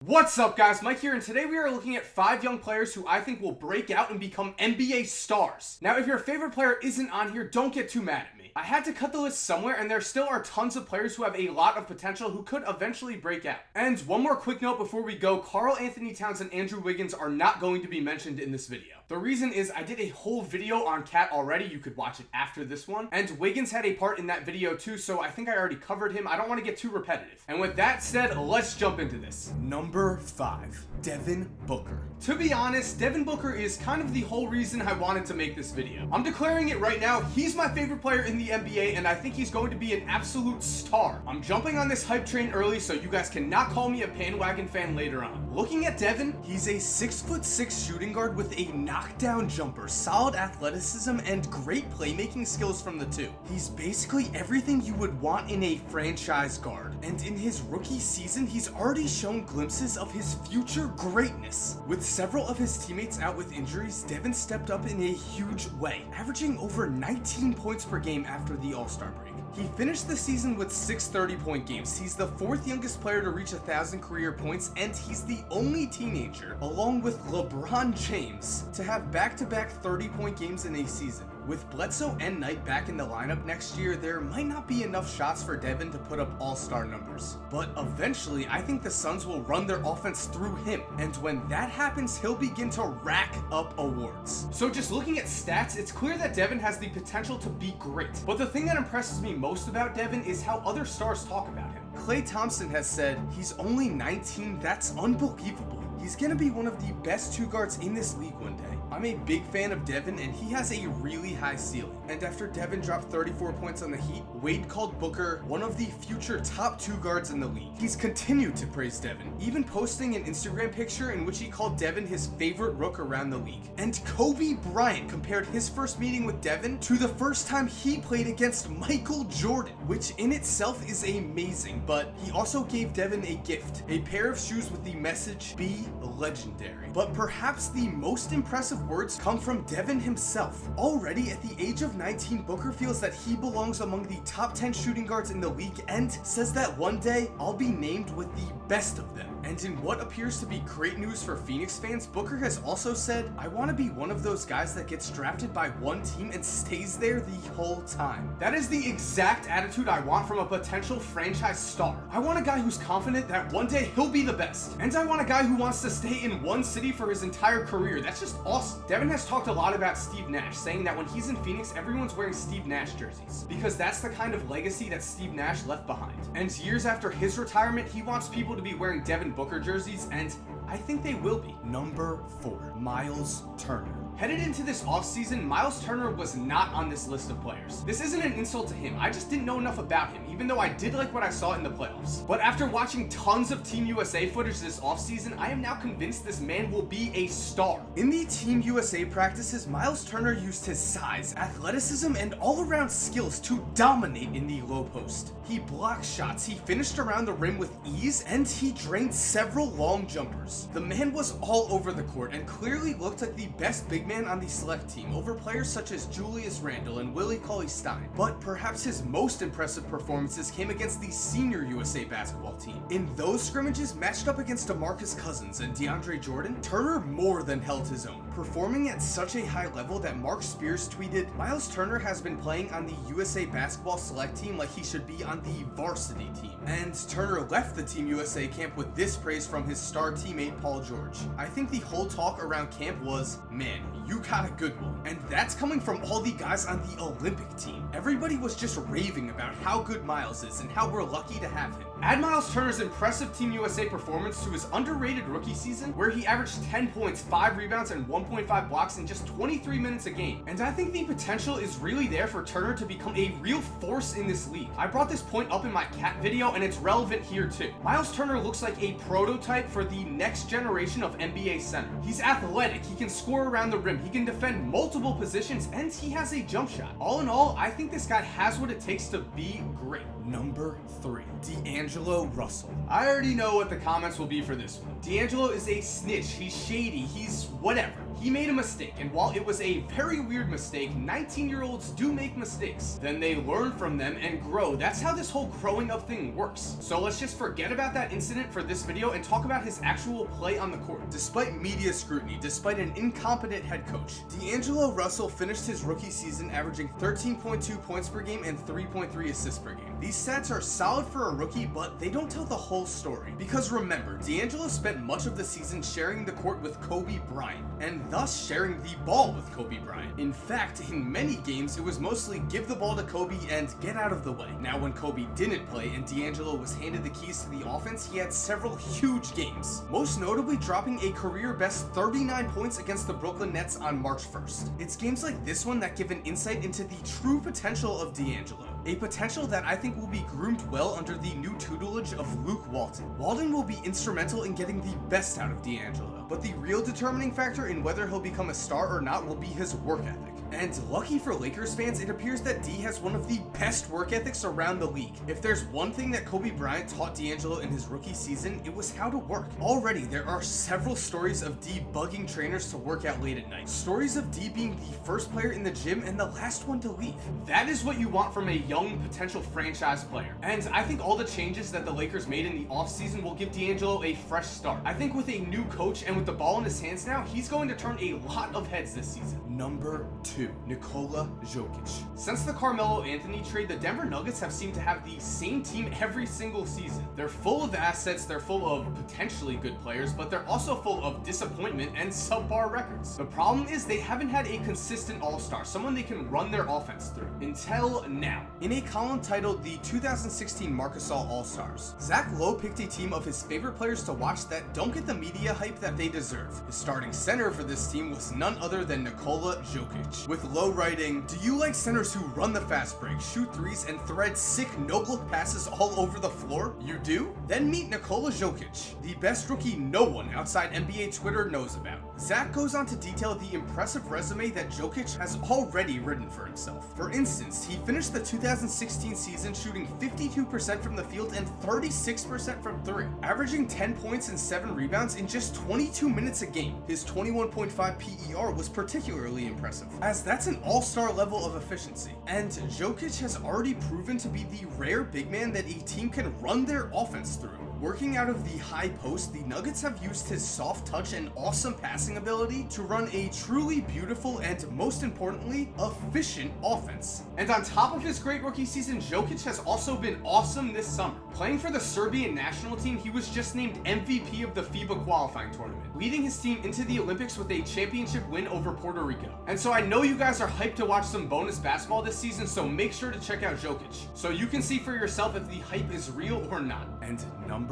What's up guys, Mike here, and today we are looking at 5 young players who I think will break out and become NBA stars. Now if your favorite player isn't on here, don't get too mad at me. I had to cut the list somewhere, and there still are tons of players who have a lot of potential who could eventually break out. And one more quick note before we go, Karl Anthony Towns and Andrew Wiggins are not going to be mentioned in this video. The reason is I did a whole video on Cat already, you could watch it after this one, and Wiggins had a part in that video too, so I think I already covered him. I don't want to get too repetitive. And with that said, let's jump into this. Number 5, Devin Booker. To be honest, Devin Booker is kind of the whole reason I wanted to make this video. I'm declaring it right now, he's my favorite player in the NBA, and I think he's going to be an absolute star. I'm jumping on this hype train early so you guys cannot call me a bandwagon fan later on. Looking at Devin, he's a 6'6" shooting guard with a knockdown jumper, solid athleticism, and great playmaking skills from the two. He's basically everything you would want in a franchise guard, and in his rookie season, he's already shown glimpses of his future greatness. With several of his teammates out with injuries, Devin stepped up in a huge way, averaging over 19 points per game after the All-Star break. He finished the season with 6 30-point games. He's the 4th youngest player to reach 1,000 career points, and he's the only teenager, along with LeBron James, to have back-to-back 30-point games in a season. With Bledsoe and Knight back in the lineup next year, there might not be enough shots for Devin to put up all-star numbers. But eventually, I think the Suns will run their offense through him, and when that happens, he'll begin to rack up awards. So just looking at stats, it's clear that Devin has the potential to be great. But the thing that impresses me most about Devin is how other stars talk about him. Klay Thompson has said, "He's only 19, that's unbelievable. He's gonna be one of the best 2 guards in this league one day." I'm a big fan of Devin, and he has a really high ceiling. And after Devin dropped 34 points on the Heat, Wade called Booker one of the future top 2 guards in the league. He's continued to praise Devin, even posting an Instagram picture in which he called Devin his favorite rook around the league. And Kobe Bryant compared his first meeting with Devin to the first time he played against Michael Jordan, which in itself is amazing, but he also gave Devin a gift, a pair of shoes with the message, "Be legendary." But perhaps the most impressive words come from Devin himself. Already at the age of 19, Booker feels that he belongs among the top 10 shooting guards in the league and says that one day, "I'll be named with the best of them." And in what appears to be great news for Phoenix fans, Booker has also said, "I want to be one of those guys that gets drafted by one team and stays there the whole time." That is the exact attitude I want from a potential franchise star. I want a guy who's confident that one day he'll be the best. And I want a guy who wants to stay in one city for his entire career. That's just awesome. Devin has talked a lot about Steve Nash, saying that when he's in Phoenix, everyone's wearing Steve Nash jerseys, because that's the kind of legacy that Steve Nash left behind. And years after his retirement, he wants people to be wearing Devin Booker jerseys, and I think they will be. Number 4, Myles Turner. Headed into this offseason, Myles Turner was not on this list of players. This isn't an insult to him, I just didn't know enough about him, even though I did like what I saw in the playoffs. But after watching tons of Team USA footage this offseason, I am now convinced this man will be a star. In the Team USA practices, Myles Turner used his size, athleticism, and all-around skills to dominate in the low post. He blocked shots, he finished around the rim with ease, and he drained several long jumpers. The man was all over the court and clearly looked like the best big man on the select team over players such as Julius Randle and Willie Cauley-Stein. But perhaps his most impressive performances came against the senior USA basketball team. In those scrimmages matched up against DeMarcus Cousins and DeAndre Jordan, Turner more than held his own, performing at such a high level that Mark Spears tweeted, "Myles Turner has been playing on the USA basketball select team like he should be on the varsity team." And Turner left the Team USA camp with this praise from his star teammate Paul George. I think the whole talk around camp was, "Man, you got a good one." And that's coming from all the guys on the Olympic team. Everybody was just raving about how good Myles is and how we're lucky to have him. Add Myles Turner's impressive Team USA performance to his underrated rookie season, where he averaged 10 points, 5 rebounds, and 1.5 blocks in just 23 minutes a game. And I think the potential is really there for Turner to become a real force in this league. I brought this point up in my Cat video, and it's relevant here too. Myles Turner looks like a prototype for the next generation of NBA center. He's athletic, he can score around the rim, he can defend multiple positions, and he has a jump shot. All in all, I think this guy has what it takes to be great. Number 3, DAngelo DAngelo Russell. I already know what the comments will be for this one. DAngelo is a snitch, he's shady, he's whatever. He made a mistake, and while it was a very weird mistake, 19-year-olds do make mistakes. Then they learn from them and grow. That's how this whole growing up thing works. So let's just forget about that incident for this video and talk about his actual play on the court. Despite media scrutiny, despite an incompetent head coach, DAngelo Russell finished his rookie season averaging 13.2 points per game and 3.3 assists per game. These stats are solid for a rookie, but they don't tell the whole story. Because remember, DAngelo spent much of the season sharing the court with Kobe Bryant, and thus sharing the ball with Kobe Bryant. In fact, in many games, it was mostly give the ball to Kobe and get out of the way. Now, when Kobe didn't play and DAngelo was handed the keys to the offense, he had several huge games, most notably dropping a career-best 39 points against the Brooklyn Nets on March 1st. It's games like this one that give an insight into the true potential of DAngelo. A potential that I think will be groomed well under the new tutelage of Luke Walton. Walton will be instrumental in getting the best out of DAngelo, but the real determining factor in whether he'll become a star or not will be his work ethic. And lucky for Lakers fans, it appears that D has one of the best work ethics around the league. If there's one thing that Kobe Bryant taught DAngelo in his rookie season, it was how to work. Already, there are several stories of D bugging trainers to work out late at night. Stories of D being the first player in the gym and the last one to leave. That is what you want from a young potential franchise player. And I think all the changes that the Lakers made in the offseason will give DAngelo a fresh start. I think with a new coach and with the ball in his hands now, he's going to turn a lot of heads this season. Number 2. Nikola Jokic. Since the Carmelo Anthony trade, the Denver Nuggets have seemed to have the same team every single season. They're full of assets, they're full of potentially good players, but they're also full of disappointment and subpar records. The problem is they haven't had a consistent all-star, someone they can run their offense through, until now. In a column titled The 2016 Marc Gasol All-Stars, Zach Lowe picked a team of his favorite players to watch that don't get the media hype that they deserve. His starting center for this team was none other than Nikola Jokic, with Lowe writing, "Do you like centers who run the fast break, shoot threes, and thread sick no-look passes all over the floor? You do? Then meet Nikola Jokic, the best rookie no one outside NBA Twitter knows about." Zach goes on to detail the impressive resume that Jokic has already written for himself. For instance, he finished the 2016 season shooting 52% from the field and 36% from 3, averaging 10 points and 7 rebounds in just 22 minutes a game. His 21.5 PER was particularly impressive, as that's an all-star level of efficiency. And Jokic has already proven to be the rare big man that a team can run their offense through. Working out of the high post, the Nuggets have used his soft touch and awesome passing ability to run a truly beautiful and, most importantly, efficient offense. And on top of his great rookie season, Jokic has also been awesome this summer. Playing for the Serbian national team, he was just named MVP of the FIBA qualifying tournament, leading his team into the Olympics with a championship win over Puerto Rico. And so I know you guys are hyped to watch some bonus basketball this season, so make sure to check out Jokic, so you can see for yourself if the hype is real or not. And number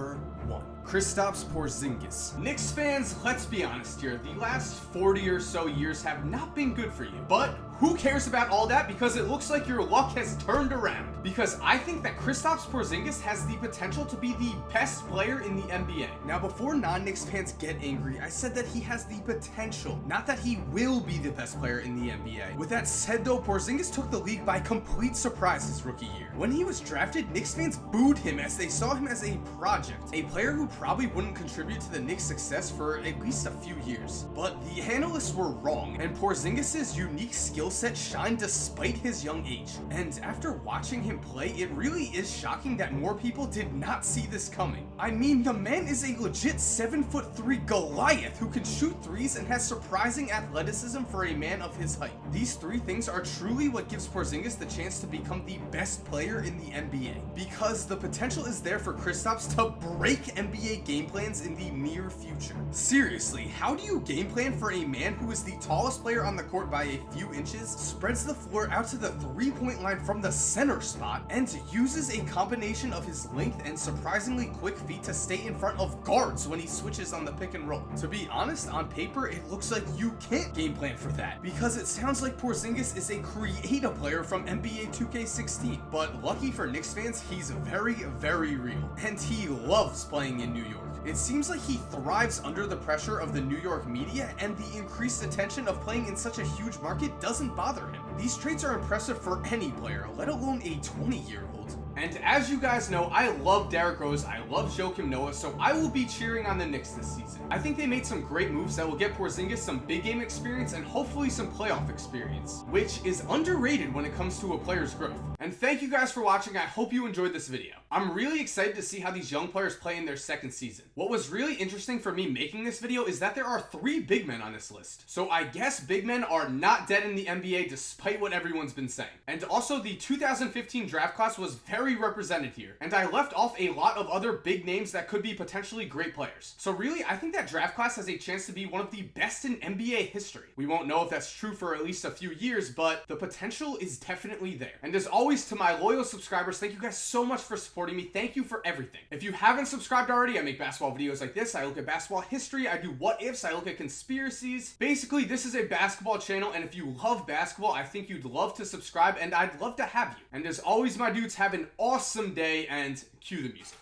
1. Kristaps Porzingis. Knicks fans, let's be honest here, the last 40 or so years have not been good for you. But who cares about all that, because it looks like your luck has turned around. Because I think that Kristaps Porzingis has the potential to be the best player in the NBA. Now, before non-Knicks fans get angry, I said that he has the potential, not that he will be the best player in the NBA. With that said though, Porzingis took the league by complete surprise his rookie year. When he was drafted, Knicks fans booed him as they saw him as a project, a player who probably wouldn't contribute to the Knicks' success for at least a few years. But the analysts were wrong, and Porzingis' unique skill set shined despite his young age. And after watching him play, it really is shocking that more people did not see this coming. I mean, the man is a legit 7'3" Goliath who can shoot threes and has surprising athleticism for a man of his height. These three things are truly what gives Porzingis the chance to become the best player in the NBA, because the potential is there for Kristaps to break NBA game plans in the near future. Seriously, how do you game plan for a man who is the tallest player on the court by a few inches, spreads the floor out to the three-point line from the center spot, and uses a combination of his length and surprisingly quick feet to stay in front of guards when he switches on the pick and roll? To be honest, on paper, it looks like you can't game plan for that, because it sounds like Porzingis is a creative player from NBA 2K16. But lucky for Knicks fans, he's very, very real, and he loves playing in New York. It seems like he thrives under the pressure of the New York media, and the increased attention of playing in such a huge market doesn't bother him. These traits are impressive for any player, let alone a 20-year-old. And as you guys know, I love Derrick Rose, I love Joakim Noah, so I will be cheering on the Knicks this season. I think they made some great moves that will get Porzingis some big game experience and hopefully some playoff experience, which is underrated when it comes to a player's growth. And thank you guys for watching. I hope you enjoyed this video. I'm really excited to see how these young players play in their second season. What was really interesting for me making this video is that there are 3 big men on this list. So I guess big men are not dead in the NBA despite what everyone's been saying. And also the 2015 draft class was very represented here. And I left off a lot of other big names that could be potentially great players. So really, I think that draft class has a chance to be one of the best in NBA history. We won't know if that's true for at least a few years, but the potential is definitely there. And as always, to my loyal subscribers, thank you guys so much for supporting me. Thank you for everything. If you haven't subscribed already, I make basketball videos like this. I look at basketball history. I do what ifs. I look at conspiracies. Basically, this is a basketball channel, and if you love basketball, I think you'd love to subscribe, and I'd love to have you. And as always, my dudes, have an awesome day, and cue the music.